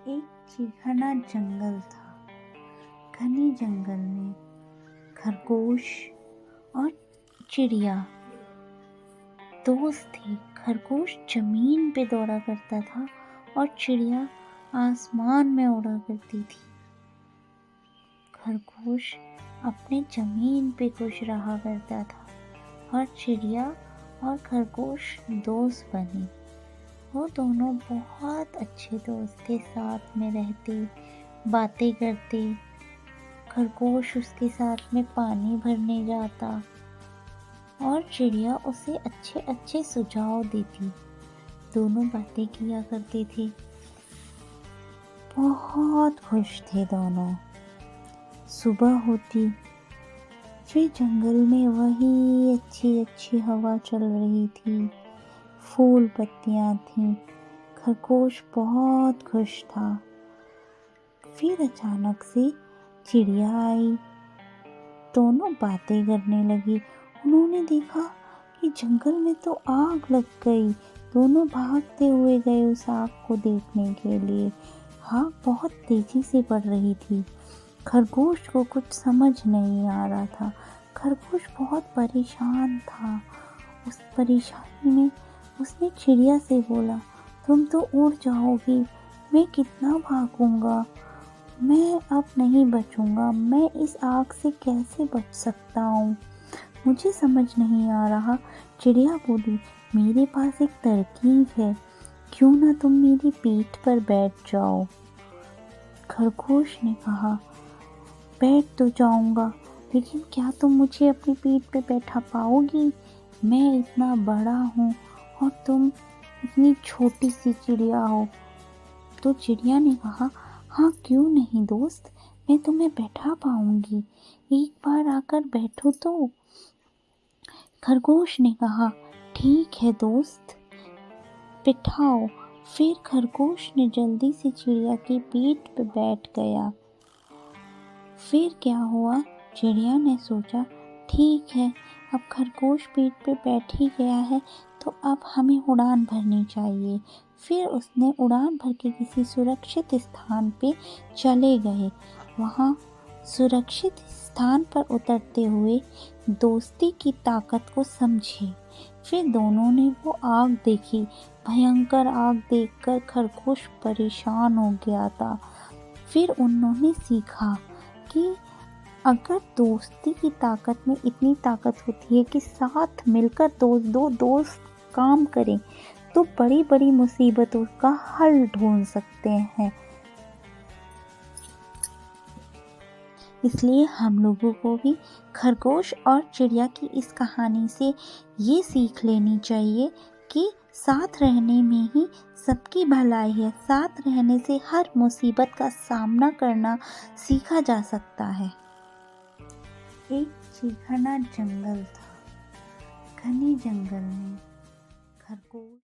एक चिड़ियाघना जंगल था। घने जंगल में खरगोश और चिड़िया दोस्त थे। खरगोश जमीन पे दौड़ा करता था और चिड़िया आसमान में उड़ा करती थी। खरगोश अपने जमीन पे खुश रहा करता था और चिड़िया और खरगोश दोस्त बने। वो दोनों बहुत अच्छे दोस्त थे, साथ में रहते, बातें करते। खरगोश उसके साथ में पानी भरने जाता और चिड़िया उसे अच्छे अच्छे सुझाव देती। दोनों बातें किया करते थे। बहुत खुश थे दोनों। सुबह होती, फिर जंगल में वही अच्छी अच्छी हवा चल रही थी, फूल पत्तियां थीं। खरगोश बहुत खुश था। फिर अचानक से चिड़िया आई। दोनों बातें करने लगी। उन्होंने देखा कि जंगल में तो आग लग गई। दोनों भागते हुए गए उस आग को देखने के लिए। आग बहुत तेजी से बढ़ रही थी। खरगोश को कुछ समझ नहीं आ रहा था। खरगोश बहुत परेशान था। उस परेशानी में उसने चिड़िया से बोला, तुम तो उड़ जाओगी, मैं कितना भागूंगा, मैं अब नहीं बचूंगा, मैं इस आग से कैसे बच सकता हूँ, मुझे समझ नहीं आ रहा। चिड़िया बोली, मेरे पास एक तरकीब है, क्यों ना तुम मेरी पीठ पर बैठ जाओ। खरगोश ने कहा, बैठ तो जाऊंगा, लेकिन क्या तुम मुझे अपनी पीठ पे बैठा पाओगी? मैं इतना बड़ा हूँ और तुम इतनी छोटी सी चिड़िया हो। तो चिड़िया ने कहा, हाँ क्यों नहीं दोस्त, मैं तुम्हें बैठा पाऊंगी, एक बार आकर बैठो तो। खरगोश ने कहा, ठीक है दोस्त, बिठाओ। फिर खरगोश ने जल्दी से चिड़िया की पीठ पर बैठ गया। फिर क्या हुआ, चिड़िया ने सोचा, ठीक है, अब खरगोश पीठ पे बैठ ही गया है तो अब हमें उड़ान भरनी चाहिए। फिर उसने उड़ान भर के किसी सुरक्षित स्थान पे चले गए। वहाँ सुरक्षित स्थान पर उतरते हुए दोस्ती की ताकत को समझे। फिर दोनों ने वो आग देखी। भयंकर आग देखकर खरगोश परेशान हो गया था। फिर उन्होंने सीखा कि अगर दोस्ती की ताकत में इतनी ताकत होती है कि साथ मिलकर दो दोस्त काम करें तो बड़ी बड़ी मुसीबतों का हल ढूंढ सकते हैं। इसलिए हम लोगों को भी खरगोश और चिड़िया की इस कहानी से ये सीख लेनी चाहिए कि साथ रहने में ही सबकी भलाई है। साथ रहने से हर मुसीबत का सामना करना सीखा जा सकता है। एक चिड़ियाघना जंगल था। घने जंगल में खरगोश